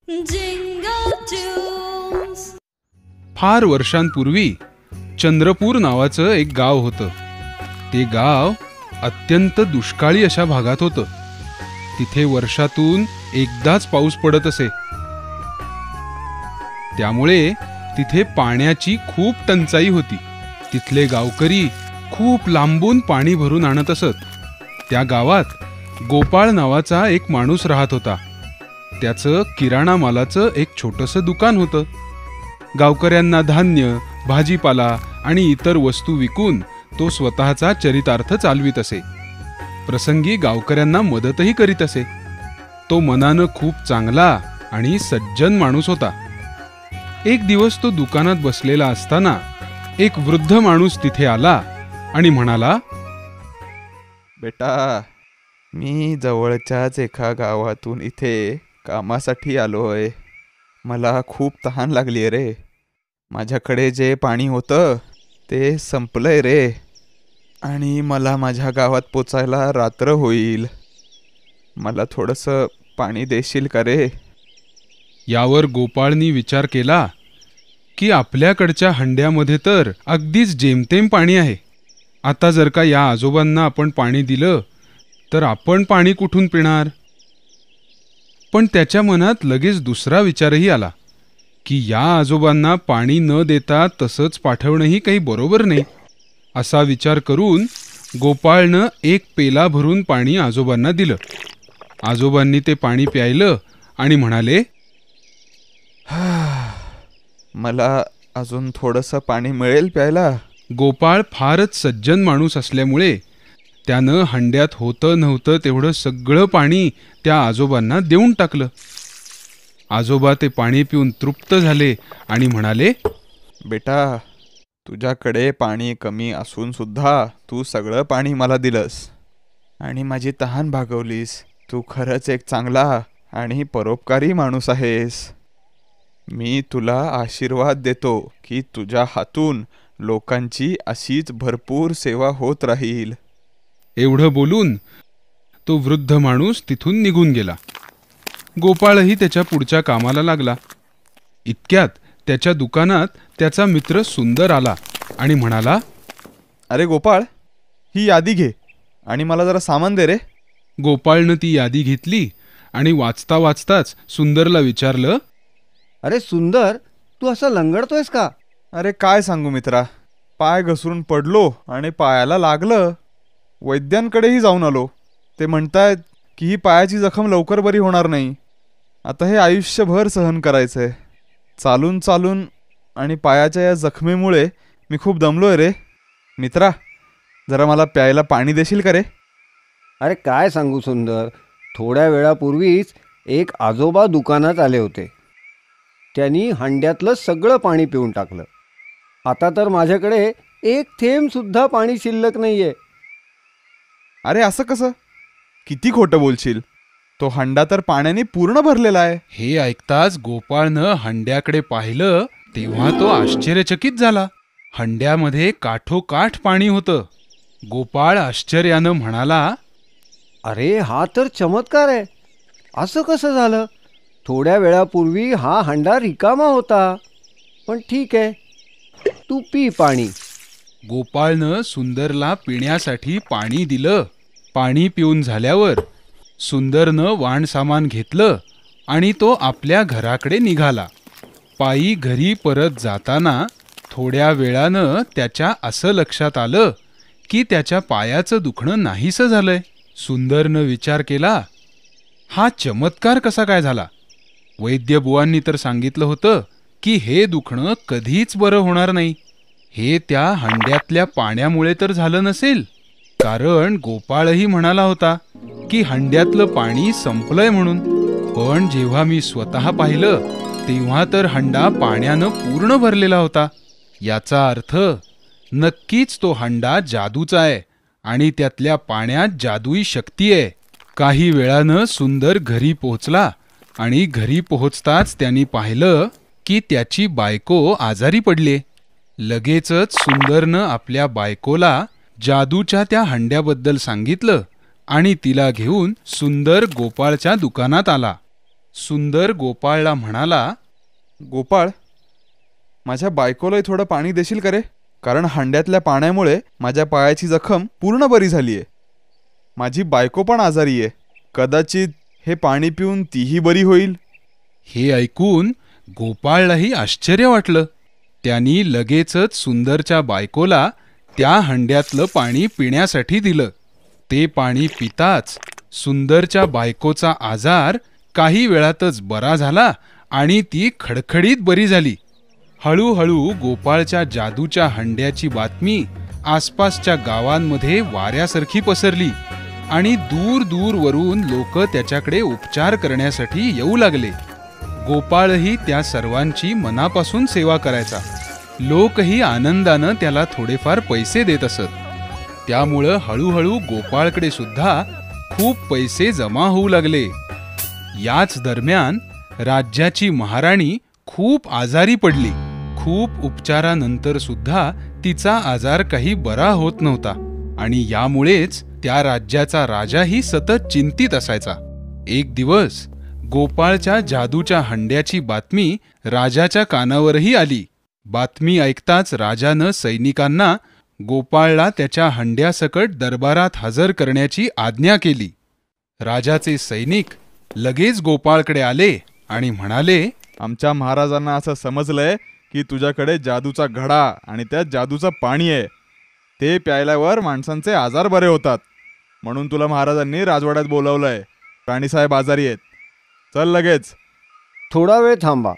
Jingle tunes. फार वर्षांपूर्वी चंद्रपूर नावाचं एक गाव होतं. ते गाव अत्यंत दुष्काळी अशा भागात होतं. तिथे वर्षातून एकदाच पाऊस पडत असे. त्यामुळे तिथे पाण्याची खूप टंचाई होती. तिथले गावकरी खूप लांबून पाणी भरून आणत असत. त्या गावात गोपाळ नावाचा एक माणूस राहत होता. त्याचं किराणा मालाचं एक छोटंसं दुकान होतं. गावकऱ्यांना धान्य, भाजीपाला आणि इतर वस्तू विकून तो स्वतःचा चरितार्थ चालवित असे. प्रसंगी गावकऱ्यांना मदतही करीत असे. तो मनानं खूप चांगला आणि सज्जन माणूस होता. एक दिवस तो दुकानात बसलेला असताना एक वृद्ध माणूस तिथे आला आणि म्हणाला, बेटा, मी जवळच्याच एका गावातून इथे कामासाठी आलोय. मला खूप तहान लागली रे. माझ्याकडे जे पाणी होतं ते संपलंय रे, आणि मला माझ्या गावात पोचायला रात्र होईल. मला थोडंसं पाणी देशील का रे? यावर गोपाळनी विचार केला की आपल्याकडच्या हंड्यामध्ये तर अगदीच जेमतेम पाणी आहे. आता जर का या आजोबांना आपण पाणी दिलं तर आपण पाणी कुठून पिणार? पण त्याच्या मनात लगेच दुसरा विचारही आला की या आजोबांना पाणी न देता तसंच पाठवणंही काही बरोबर नाही. असा विचार करून गोपाळनं एक पेला भरून पाणी आजोबांना दिलं. आजोबांनी ते पाणी प्यायलं आणि म्हणाले, मला अजून थोडंसं पाणी मिळेल प्यायला? गोपाळ फारच सज्जन माणूस असल्यामुळे त्यानं हंड्यात होतं नव्हतं तेवढं सगळं पाणी त्या आजोबांना देऊन टाकलं. आजोबा ते पाणी पिऊन तृप्त झाले आणि म्हणाले, बेटा, तुझ्याकडे पाणी कमी असून सुद्धा तू सगळं पाणी मला दिलंस आणि माझी तहान भागवलीस. तू खरंच एक चांगला आणि परोपकारी माणूस आहेस. मी तुला आशीर्वाद देतो की तुझ्या हातून लोकांची अशीच भरपूर सेवा होत राहील. एवढं बोलून तो वृद्ध माणूस तिथून निघून गेला. गोपाळही त्याच्या पुढच्या कामाला लागला. इतक्यात त्याच्या दुकानात त्याचा मित्र सुंदर आला आणि म्हणाला, अरे गोपाळ, ही यादी घे आणि मला जरा सामान दे रे. गोपाळनं ती यादी घेतली आणि वाचता वाचताच सुंदरला विचारलं, अरे सुंदर, तू असं लंगडतोयस का? अरे काय सांगू मित्रा, पाय घसरून पडलो आणि पायाला लागलं. वैद्यांकडेही जाऊन आलो. ते म्हणतायत की ही पायाची जखम लवकर बरी होणार नाही. आता हे आयुष्यभर सहन करायचंय. चालून चालून आणि पायाच्या या जखमेमुळे मी खूप दमलोय रे. मित्रा, जरा मला प्यायला पाणी देशील का रे? अरे काय सांगू सुंदर, थोड्या वेळापूर्वीच एक आजोबा दुकानात आले होते. त्यांनी हंड्यातलं सगळं पाणी पिऊन टाकलं. आता तर माझ्याकडे एक थेंब सुद्धा पाणी शिल्लक नाहीये. अरे असं कसं? किती खोटं बोलशील. तो हंडा तर पाण्याने पूर्ण भरलेला आहे. हे ऐकताच गोपाळनं हंड्याकडे पाहिलं तेव्हा तो आश्चर्यचकित झाला. हंड्यामध्ये काठोकाठ पाणी होतं. गोपाळ आश्चर्यानं म्हणाला, अरे हा तर चमत्कार आहे. असं कसं झालं? थोड्या वेळापूर्वी हा हंडा रिकामा होता. पण ठीक आहे, तू पी पाणी. गोपाळनं सुंदरला पिण्यासाठी पाणी दिलं. पाणी पिऊन झाल्यावर सुंदरनं वाण सामान घेतलं आणि तो आपल्या घराकडे निघाला. पायी घरी परत जाताना थोड्या वेळानं त्याच्या असं लक्षात आलं की त्याच्या पायाचं दुखणं नाहीसं झालंय. सुंदरनं विचार केला, हा चमत्कार कसा काय झाला? वैद्यबुवांनी तर सांगितलं होतं की हे दुखणं कधीच बरं होणार नाही. हे त्या हंड्यातल्या पाण्यामुळे तर झालं नसेल, कारण गोपाळही म्हणाला होता की हंड्यातलं पाणी संपलंय म्हणून. पण जेव्हा मी स्वतः पाहिलं तेव्हा तर हंडा पाण्यानं पूर्ण भरलेला होता. याचा अर्थ नक्कीच तो हंडा जादूचा आहे आणि त्यातल्या पाण्यात जादुई शक्ती आहे. काही वेळानं सुंदर घरी पोहोचला आणि घरी पोहोचताच त्यांनी पाहिलं की त्याची बायको आजारी पडली. लगेचच सुंदरनं आपल्या बायकोला जादूच्या त्या हंड्याबद्दल सांगितलं आणि तिला घेऊन सुंदर गोपाळच्या दुकानात आला. सुंदर गोपाळला म्हणाला, गोपाळ, माझ्या बायकोलाही थोडं पाणी देशील का रे? कारण हंड्यातल्या पाण्यामुळे माझ्या पायाची जखम पूर्ण बरी झाली आहे. माझी बायको पण आजारी आहे. कदाचित हे पाणी पिऊन तीही बरी होईल. हे ऐकून गोपाळलाही आश्चर्य वाटलं. त्यांनी लगेचच सुंदरच्या बायकोला त्या हंड्यातलं पाणी पिण्यासाठी दिलं. ते पाणी पिताच सुंदरच्या बायकोचा आजार काही वेळातच बरा झाला आणि ती खडखडीत बरी झाली. हळूहळू गोपाळच्या जादूच्या हंड्याची बातमी आसपासच्या गावांमध्ये वाऱ्यासारखी पसरली आणि दूर दूरवरून लोक त्याच्याकडे उपचार करण्यासाठी येऊ लागले. गोपाळही त्या सर्वांची मनापासून सेवा करायचा. लोकही आनंदानं त्याला थोडेफार पैसे देत असत. त्यामुळं हळूहळू गोपाळकडे सुद्धा खूप पैसे जमा होऊ लागले. याच दरम्यान राज्याची महाराणी खूप आजारी पडली. खूप उपचारानंतर सुद्धा तिचा आजार काही बरा होत नव्हता आणि यामुळेच त्या राज्याचा राजाही सतत चिंतित असायचा. एक दिवस गोपाळच्या जादूच्या हंड्याची बातमी राजाच्या कानावरही आली. बातमी ऐकताच राजानं सैनिकांना गोपाळला त्याच्या हंड्यासकट दरबारात हजर करण्याची आज्ञा केली. राजाचे सैनिक लगेच गोपाळकडे आले आणि म्हणाले, आमच्या महाराजांना असं समजलंय की तुझ्याकडे जादूचा घडा आणि त्यात जादूचं पाणी आहे. ते प्यायल्यावर माणसांचे आजार बरे होतात. म्हणून तुला महाराजांनी राजवाड्यात बोलावलंय. राणीसाहेब आजारी आहेत. चल लगेच. थोडा वेळ थांबा,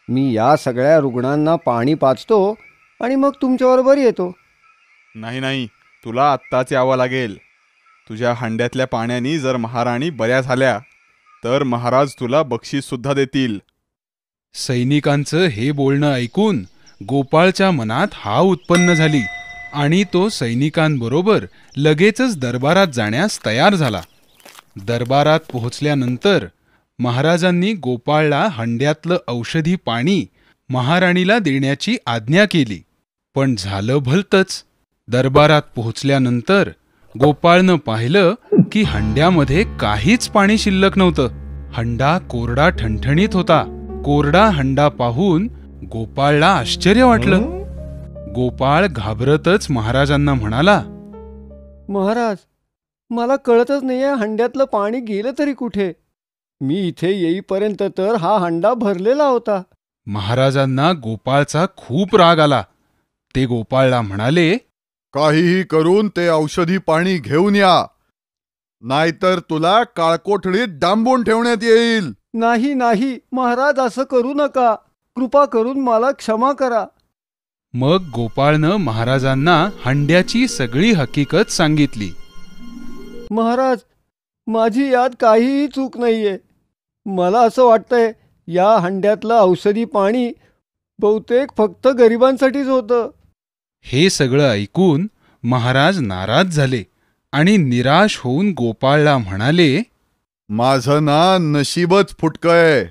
मी या सगळ्या रुग्णांना पाणी पाजतो आणि मग तुमच्याबरोबर येतो. नाही नाही, तुला आत्ताच यावं लागेल. तुझ्या हंड्यातल्या पाण्याने जर महाराणी बऱ्या झाल्या तर महाराज तुला बक्षीस सुद्धा देतील. सैनिकांचं हे बोलणं ऐकून गोपाळच्या मनात हाव उत्पन्न झाली आणि तो सैनिकांबरोबर लगेचच दरबारात जाण्यास तयार झाला. दरबारात पोहोचल्यानंतर महाराजांनी गोपाळला हंड्यातलं औषधी पाणी महाराणीला देण्याची आज्ञा केली. पण झालं भलतंच. दरबारात पोहोचल्यानंतर गोपाळनं पाहिलं की हंड्यामध्ये काहीच पाणी शिल्लक नव्हतं. हंडा कोरडा ठणठणीत होता. कोरडा हंडा पाहून गोपाळला आश्चर्य वाटलं. गोपाळ घाबरतच महाराजांना म्हणाला, महाराज, मला कळतच नाहीये हंड्यातलं पाणी गेलं तरी कुठे. मी इथे येईपर्यंत तर हा हंडा भरलेला होता. महाराजांना गोपाळचा खूप राग आला. ते गोपाळला म्हणाले, काहीही करून ते औषधी पाणी घेऊन या, नाहीतर तुला काळकोठडीत डांबून ठेवण्यात येईल. नाही नाही महाराज, असं करू नका. कृपा करून मला क्षमा करा. मग गोपाळनं महाराजांना हंड्याची सगळी हकीकत सांगितली. महाराज, माझी यात काहीही चूक नाहीये. मला असं वाटतंय या हंड्यातलं औषधी पाणी बहुतेक फक्त गरिबांसाठीच होतं. हे सगळं ऐकून महाराज नाराज झाले आणि निराश होऊन गोपाळला म्हणाले, माझं ना नशीबच फुटकंय.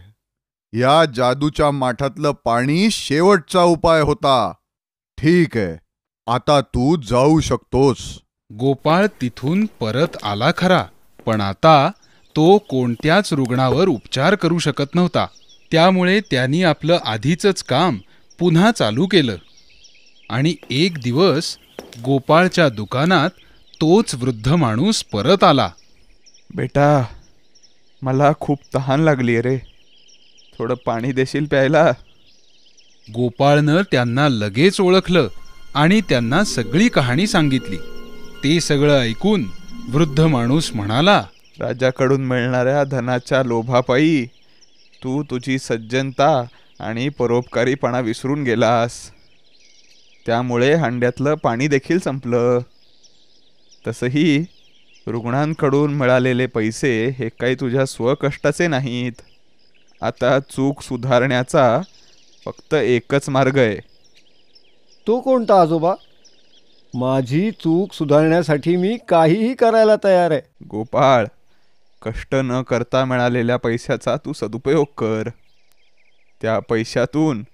या जादूच्या माठातलं पाणी शेवटचा उपाय होता. ठीक आहे, आता तू जाऊ शकतोस. गोपाळ तिथून परत आला खरा, पण आता तो कोणत्याच रुग्णावर उपचार करू शकत नव्हता. त्यामुळे त्यांनी आपलं आधीचंच काम पुन्हा चालू केलं. आणि एक दिवस गोपाळच्या दुकानात तोच वृद्ध माणूस परत आला. बेटा, मला खूप तहान लागली रे. थोडं पाणी देशील प्यायला? गोपाळनं त्यांना लगेच ओळखलं आणि त्यांना सगळी कहाणी सांगितली. ते सगळं ऐकून वृद्ध माणूस म्हणाला, राजाकडून मिळणाऱ्या धनाच्या लोभापायी तू तुझी सज्जनता आणि परोपकारीपणा विसरून गेलास. त्यामुळे हंड्यातलं पाणी देखील संपलं. तसंही रुग्णांकडून मिळालेले पैसे हे काही तुझ्या स्वकष्टाचे नाहीत. आता चूक सुधारण्याचा फक्त एकच मार्ग आहे. तो कोणता आजोबा? माझी चूक सुधारण्यासाठी मी काहीही करायला तयार आहे. गोपाळ, कष्ट न करता मिळालेल्या पैशाचा तू सदुपयोग कर. त्या पैशातून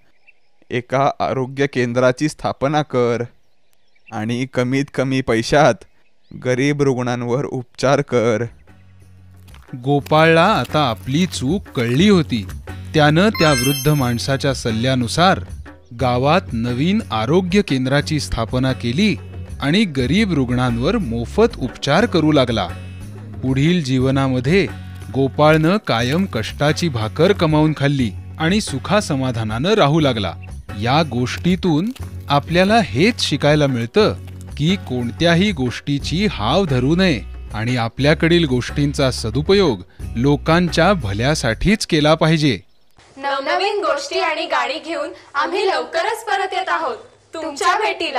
एका आरोग्य केंद्राची स्थापना कर आणि कमीत कमी पैशात गरीब रुग्णांवर उपचार कर. गोपाळला आता आपली चूक कळली होती. त्यानं त्या वृद्ध माणसाच्या सल्ल्यानुसार गावात नवीन आरोग्य केंद्राची स्थापना केली आणि गरीब रुग्णांवर मोफत उपचार करू लागला. पुढील जीवनामध्ये गोपाळनं कायम कष्टाची भाकर कमावून खाल्ली आणि सुखासमाधानानं राहू लागला. या गोष्टीतून आपल्याला हेच शिकायला मिळतं की कोणत्याही गोष्टीची हाव धरू नये आणि आपल्याकडील गोष्टींचा सदुपयोग लोकांच्या भल्यासाठीच केला पाहिजे. नवनवीन गोष्टी आणि गाणी घेऊन आम्ही लवकरच परत येत आहोत तुमच्या भेटीला.